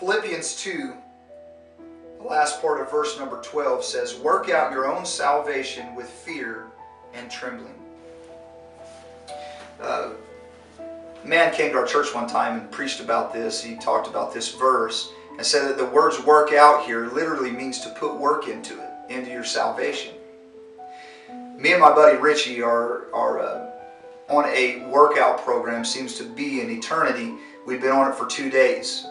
Philippians 2, the last part of verse number 12 says, "Work out your own salvation with fear and trembling." A man came to our church one time and preached about this. He talked about this verse and said that the words "work out" here literally means to put work into it, into your salvation. Me and my buddy Richie are on a workout program, seems to be an eternity. We've been on it for 2 days.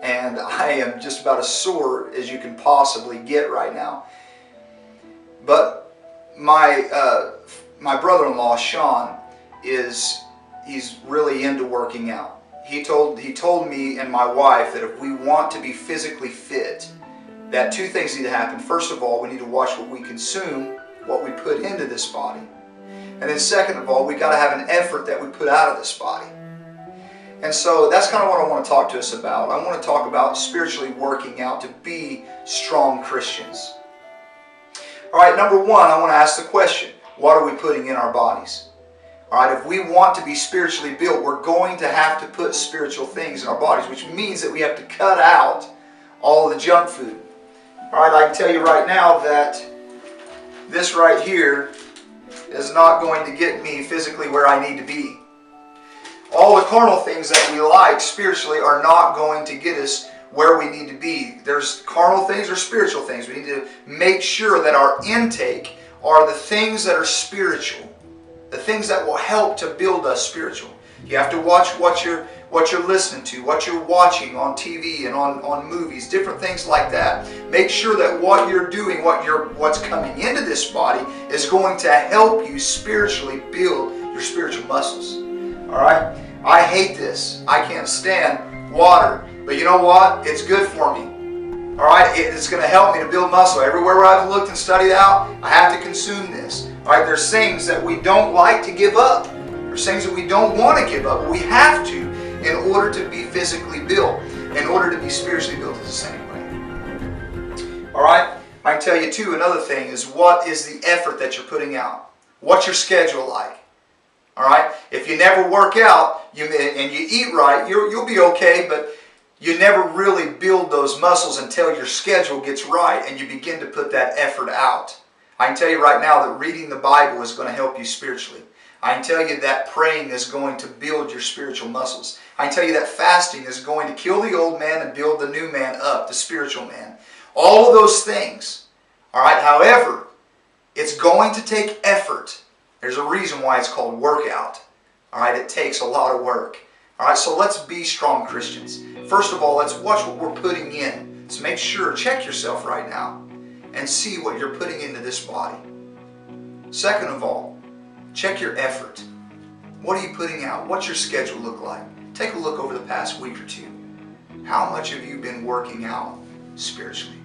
And I am just about as sore as you can possibly get right now. But my brother-in-law, Sean, he's really into working out. He told me and my wife that if we want to be physically fit, that 2 things need to happen. First of all, we need to watch what we consume, what we put into this body. And then second of all, we got to have an effort that we put out of this body. And so that's kind of what I want to talk to us about. I want to talk about spiritually working out to be strong Christians. All right, number one, I want to ask the question, what are we putting in our bodies? All right, if we want to be spiritually built, we're going to have to put spiritual things in our bodies, which means that we have to cut out all of the junk food. All right, I can tell you right now that this right here is not going to get me physically where I need to be. All the carnal things that we like spiritually are not going to get us where we need to be. There's carnal things or spiritual things. We need to make sure that our intake are the things that are spiritual, the things that will help to build us spiritual. You have to watch what you're listening to, what you're watching on TV and on movies, different things like that. Make sure that what you're doing, what's coming into this body is going to help you spiritually build your spiritual muscles. All right? I hate this. I can't stand water. But you know what? It's good for me. All right? It's going to help me to build muscle. Everywhere where I've looked and studied out, I have to consume this. All right? There's things that we don't like to give up. There's things that we don't want to give up. But we have to in order to be physically built, in order to be spiritually built the same way. All right? I can tell you too, another thing is, what is the effort that you're putting out? What's your schedule like? All right? If you never work out and you eat right, you'll be okay, but you never really build those muscles until your schedule gets right and you begin to put that effort out. I can tell you right now that reading the Bible is going to help you spiritually. I can tell you that praying is going to build your spiritual muscles. I can tell you that fasting is going to kill the old man and build the new man up, the spiritual man. All of those things. All right? However, it's going to take effort. There's a reason why it's called workout. All right? It takes a lot of work. All right? So let's be strong Christians. First of all, let's watch what we're putting in. So make sure, check yourself right now and see what you're putting into this body. Second of all, check your effort. What are you putting out? What's your schedule look like? Take a look over the past week or two. How much have you been working out spiritually?